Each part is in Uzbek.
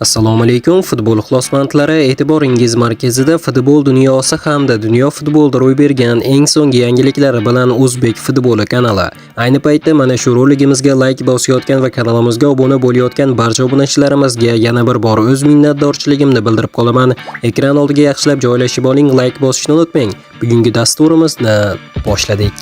Assalomu alaykum futbol ixlosmandlari, e'tiboringiz markazida futbol dunyosi hamda dunyo futbolida ro'y bergan eng so'nggi yangiliklar bilan O'zbek futboli kanali. Ayni paytda mana shu roligimizga like bosayotgan va kanalimizga obuna bo'layotgan barcha obunachilarimizga yana bir bor o'z minnatdorchiligimni bildirib qolaman. Ekran oldiga yaxshilab joylashib oling, like bosishni unutmang. Bugungi dasturimizni boshladik.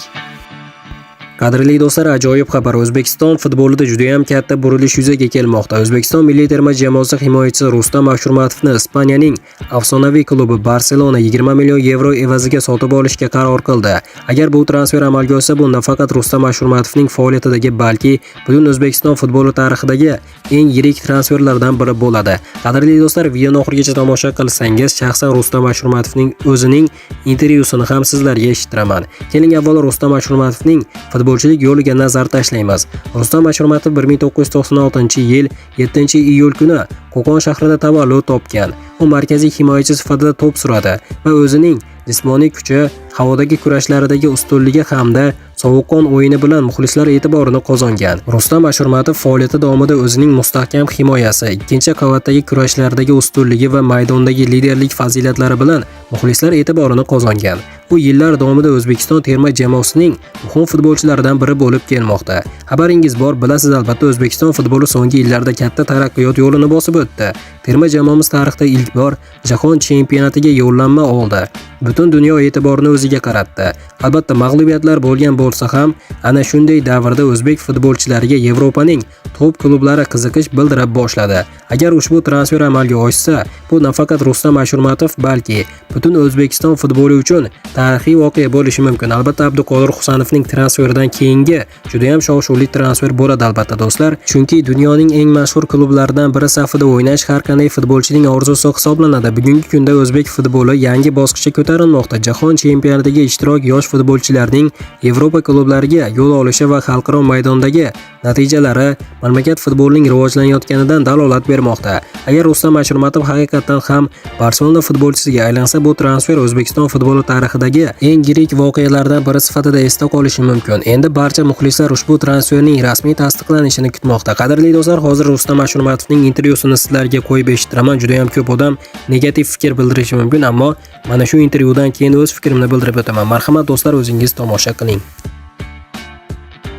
Qadrli do'stlar, ajoyib xabar. O'zbekiston futbolida juda ham katta burilish yuzaga kelmoqda. O'zbekiston milliy terma jamoasi himoyachisi Rustam Ashurmatovni Ispaniyaning afsonaviy klubi Barselona 20 million yevro evaziga sotib olishga qaror qildi. Agar bu transfer amalga oshsa, bu nafaqat Rustam Ashurmatovning faoliyatidagi, balki butun O'zbekiston futboli tarixidagi eng yirik transferlardan biri bo'ladi. Qadrli do'stlar, videoni oxirigacha tomosha qilsangiz, shaxsan Rustam Ashurmatovning o'zining intervyusini ham sizlarga eshittiraman. Keling, avvalo Rustam Ashurmatovning futbolchilik yo'liga nazar tashlaymiz. Rustam Ashurmatov 1996-yil 7-iyul kuni Qo'qon shahrida tavallud topgan. U markaziy himoyachi sifatida to'p suradi va o'zining jismoniy kuchi, havodagi kurashlaridagi ustunligi hamda sovuqqon o'yini bilan muxlislar e'tiborini qozongan. Rustam Ashurmatov faoliyati davomida o'zining mustahkam himoyasi, ikkinchi qavatdagi kurashlardagi ustunligi va maydondagi liderlik fazilatlari bilan muxlislar e'tiborini qozongan. U yillar davomida O'zbekiston terma jamoasining muhim futbolchilaridan biri bo'lib kelmoqda. Xabaringiz bor, bilasiz albatta, O'zbekiston futboli so'nggi yillarda katta taraqqiyot yo'lini bosib o'tdi. Terma jamoamiz tarixda ilk bor jahon chempionatiga yo'llanma oldi. Butun dunyo e'tiborini o'ziga qaratdi. Albatta, mag'lubiyatlar bo'lgan bo'lsa ham, ana shunday davrda o'zbek futbolchilariga Yevropaning top klublari qiziqish bildira boshladi. Agar ushbu transfer amalga oshsa, bu nafaqat Rustam Ashurmatov, balki butun O'zbekiston futboli uchun tarixiy voqea bo'lishi mumkin. Albatta, Abduqodir Husanovning transferidan keyingi juda ham shov-shuvli transfer bo'ladi albatta do'stlar. Chunki dunyoning eng mashhur klublaridan biri safida o'ynash har qanday futbolchining orzusi hisoblanadi. Bugungi kunda o'zbek futboli yangi bosqichga ko'tarilmoqda. Jahon chempionatiga ishtirok yosh futbolchilarning Yevropa klublariga yo'l olishi va xalqaro maydondagi natijalari mamlakat futbolining rivojlanayotganidan dalolat bermoqda. Agar Rustam Ashurmatov haqiqatan ham Barselona futbolchisiga aylansa, bu transfer O'zbekiston futboli tarixidagi eng yirik voqealardan biri sifatida esda qolishi mumkin. Endi barcha muxlislar ushbu transferning rasmiy tasdiqlanishini kutmoqda. Qadrli do'stlar, hozir Rustam Ashurmatovning intervyusini sizlarga qo'yib eshittiraman. Juda ham ko'p odam negativ fikr bildirishi mumkin, ammo mana shu intervyudan keyin o'z fikrimni bildirib o'taman. Marhamat do'stlar, o'zingiz tomosha qiling.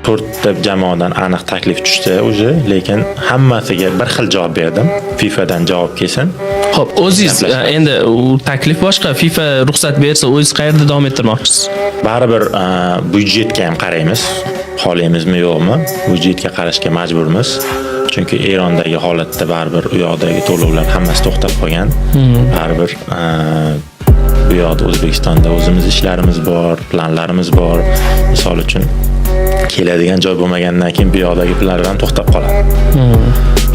4 jamoadan aniq taklif tushdi o'zi, lekin hammasiga bir xil javob berdim. FIFAdan javob kelsin. Xo'p, o'zingiz endi u taklif boshqa, FIFA ruxsat bersa, o'zingiz qayerda davom ettirmoqchisiz? Baribir byudjetga ham qaraymiz. Xohlaymizmi yo'qmi? Byudjetga qarashga majburmiz. Chunki Erondagi holatda baribir u yoqdagi to'lovlar hammasi to'xtab qolgan. Baribir bu yoqda O'zbekistonda o'zimiz ishlarimiz bor, planlarimiz bor. Misol uchun keladigan joy bo'lmagandan keyin bu yoqdagi planlar ham to'xtab qoladi.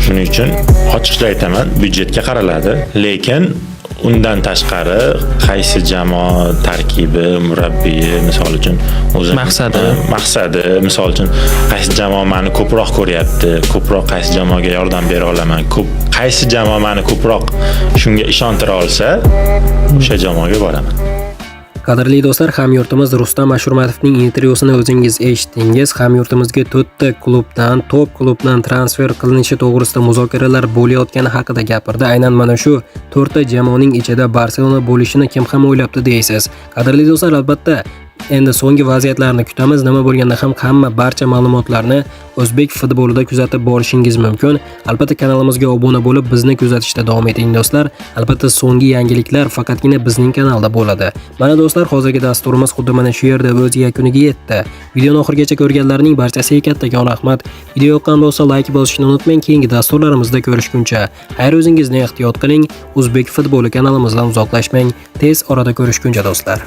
Shuning uchun ochiqcha aytaman, byudjetga qaraladi, lekin undan tashqari qaysi jamoa tarkibi, murabbiyi, misol uchun o'zi maqsadi, misol uchun qaysi jamoa meni ko'proq ko'ryapti, ko'proq qaysi jamoaga yordam bera olaman, qaysi jamoa meni ko'proq shunga ishontira olsa, o'sha jamoaga boraman. Qadrli do'stlar, hamyurtimiz Rustam Ashurmatovning intervyusini o'zingiz eshitdingiz. Hamyurtimizga 4 klubdan, top klubdan transfer qilinishi to'g'risida muzokaralar bo'layotgani haqida gapirdi. Aynan mana shu 4 jamoaning ichida Barselona bo'lishini kim ham o'ylabdi deysiz. Qadrli do'stlar, albatta endi so'nggi vaziyatlarni kutamiz. Nima bo'lganda ham hamma barcha ma'lumotlarni o'zbek futbolida kuzatib borishingiz mumkin. Albatta kanalimizga obuna bo'lib bizni kuzatishda davom eting do'stlar. Albatta so'nggi yangiliklar faqatgina bizning kanalda bo'ladi. Mana do'stlar, hozirgi dasturimiz xuddi mana shu yerda o'z yakuniga yetdi. Videoni oxirigacha ko'rganlarning barchasiga kattakon rahmat. Video yoqqan bo'lsa like bosishni unutmang. Keyingi dasturlarimizda ko'rishguncha xayr, o'zingizni ehtiyot qiling. O'zbek futboli kanalimizdan uzoqlashmang. Tez orada ko'rishguncha do'stlar.